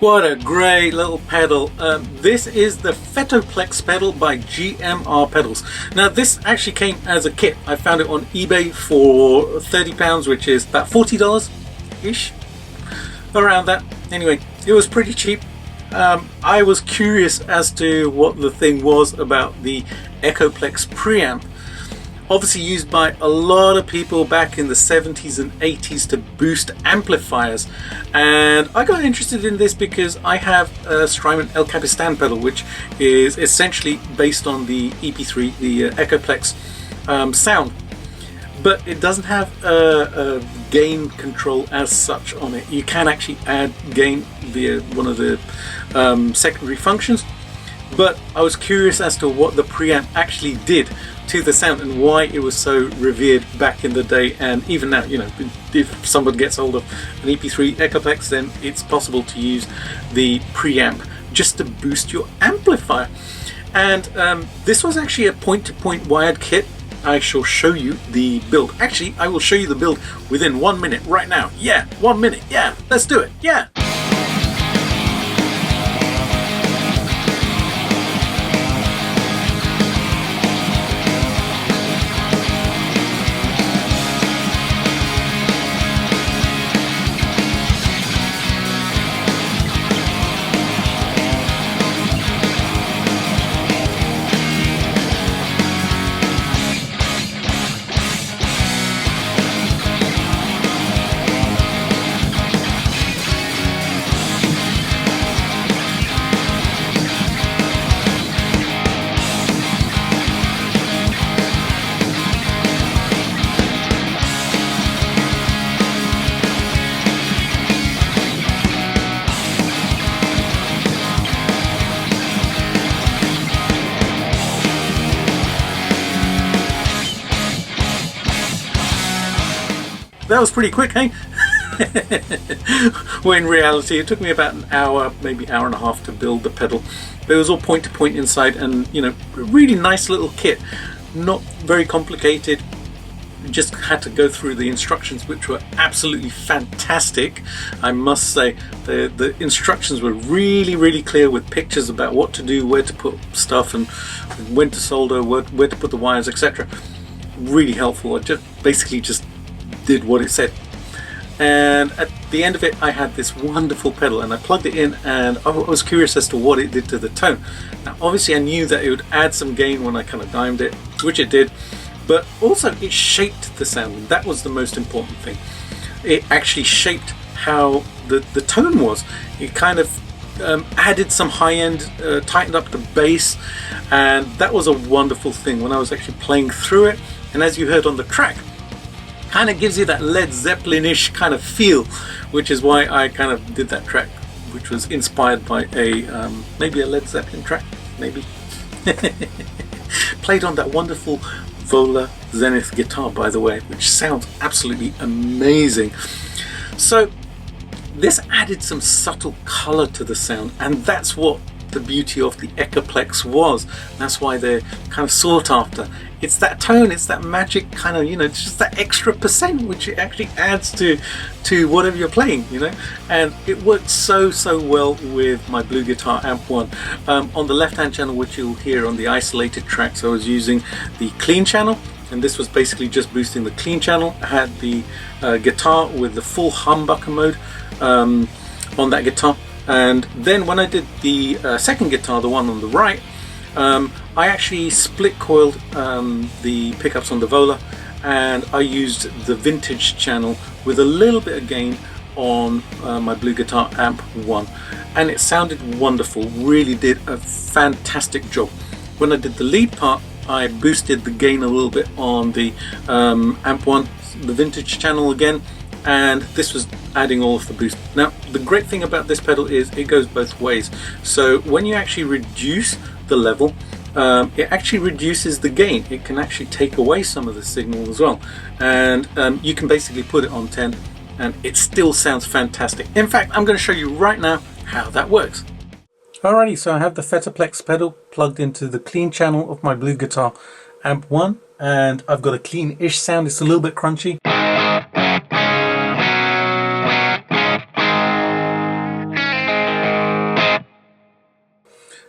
What a great little pedal. This is the Fetoplex pedal by GMR pedals. Now this actually came as a kit. I found it on eBay for £30, which is about $40-ish, around that. Anyway, it was pretty cheap. I was curious as to what the thing was about the EchoPlex preamp. Obviously used by a lot of people back in the 70s and 80s to boost amplifiers, and I got interested in this because I have a Strymon El Capistan pedal, which is essentially based on the EP3, the EchoPlex sound, but it doesn't have a gain control as such on it. You can actually add gain via one of the secondary functions, but I was curious as to what the preamp actually did to the sound and why it was so revered back in the day. And even now, you know, if someone gets hold of an EP3 EchoPlex, then it's possible to use the preamp just to boost your amplifier. And this was actually a point-to-point wired kit. I shall show you the build. Actually, I will show you the build within 1 minute right now. Yeah, 1 minute. Yeah, let's do it. Yeah. That was pretty quick, hey? Well, in reality, it took me about an hour, maybe hour and a half to build the pedal. But it was all point to point inside, and you know, really nice little kit. Not very complicated. Just had to go through the instructions, which were absolutely fantastic. I must say, the instructions were really clear, with pictures about what to do, where to put stuff, and when to solder, where to put the wires, etc. Really helpful. I basically just did what it said, and at the end of it I had this wonderful pedal, and I plugged it in, and I was curious as to what it did to the tone. Now obviously I knew that it would add some gain when I kind of dimed it, which it did, but also it shaped the sound, and that was the most important thing. It actually shaped how the tone was. It kind of added some high end, tightened up the bass, and that was a wonderful thing when I was actually playing through it. And as you heard on the track, kind of gives you that Led Zeppelin-ish kind of feel, which is why I kind of did that track, which was inspired by a maybe a Led Zeppelin track, maybe. Played on that wonderful Vola Zenith guitar, by the way, which sounds absolutely amazing. So this added some subtle color to the sound, and that's what the beauty of the EchoPlex was. That's why they're kind of sought after. It's that tone, it's that magic kind of, you know, it's just that extra percent which it actually adds to whatever you're playing, you know. And it works so well with my Blue Guitar Amp 1. On the left hand channel, which you'll hear on the isolated tracks, I was using the clean channel, and this was basically just boosting the clean channel. I had the guitar with the full humbucker mode on that guitar. And then when I did the second guitar, the one on the right, I actually split coiled the pickups on the Vola, and I used the vintage channel with a little bit of gain on my Blue Guitar Amp 1, and it sounded wonderful. Really did a fantastic job. When I did the lead part, I boosted the gain a little bit on the Amp 1, the vintage channel again, and this was adding all of the boost. Now the great thing about this pedal is it goes both ways. So when you actually reduce the level, it actually reduces the gain. It can actually take away some of the signal as well, and you can basically put it on 10 and it still sounds fantastic. In fact, I'm going to show you right now how that works. Alrighty, so I have the Fetoplex pedal plugged into the clean channel of my Blue Guitar Amp 1, and I've got a clean-ish sound. It's a little bit crunchy.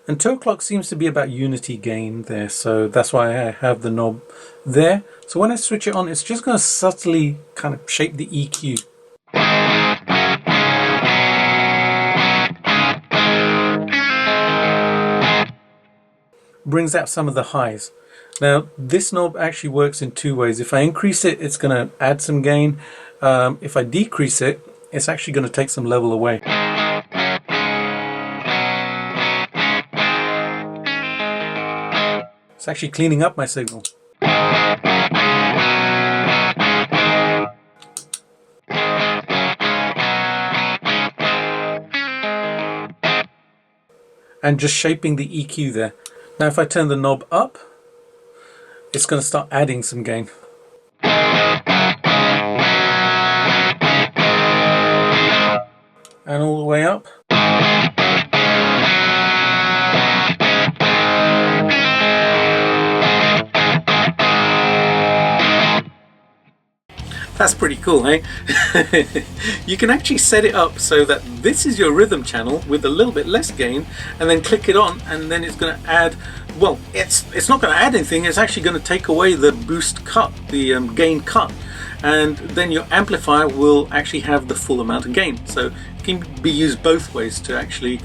And 2 o'clock seems to be about unity gain there, so that's why I have the knob there. So when I switch it on, it's just going to subtly kind of shape the EQ. Brings out some of the highs. Now this knob actually works in 2 ways. If I increase it, it's going to add some gain. If I decrease it, it's actually going to take some level away. It's actually cleaning up my signal. And just shaping the EQ there. Now if I turn the knob up, it's going to start adding some gain. And all the way up. That's pretty cool, eh? You can actually set it up so that this is your rhythm channel with a little bit less gain, and then click it on, and then it's going to add, well, it's not going to add anything, it's actually going to take away the boost cut, the gain cut, and then your amplifier will actually have the full amount of gain. So it can be used both ways, to actually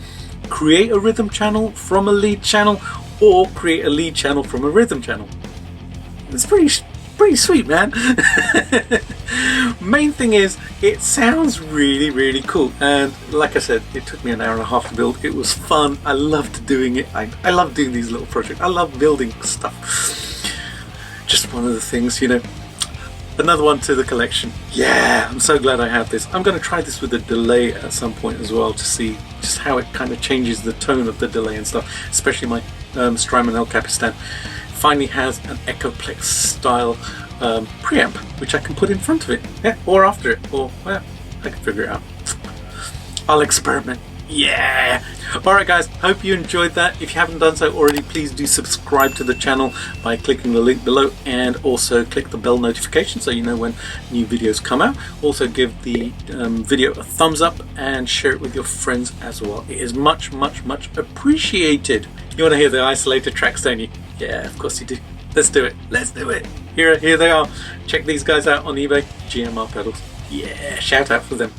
create a rhythm channel from a lead channel, or create a lead channel from a rhythm channel. It's pretty sweet, man. Main thing is, it sounds really cool, and like I said, it took me an hour and a half to build. It was fun. I loved doing it. I love doing these little projects. I love building stuff. Just one of the things, you know. Another one to the collection. Yeah, I'm so glad I have this. I'm going to try this with a delay at some point as well, to see just how it kind of changes the tone of the delay and stuff, especially my Strymon El Capistan finally has an EchoPlex style preamp, which I can put in front of it, yeah, or after it, or, well, I can figure it out. I'll experiment. Yeah! Alright guys, hope you enjoyed that. If you haven't done so already, please do subscribe to the channel by clicking the link below, and also click the bell notification so you know when new videos come out. Also give the video a thumbs up and share it with your friends as well. It is much appreciated. You want to hear the isolated tracks, don't you? Yeah, of course you do. Let's do it. Let's do it. Here they are. Check these guys out on eBay. GMR pedals. Yeah, shout out for them.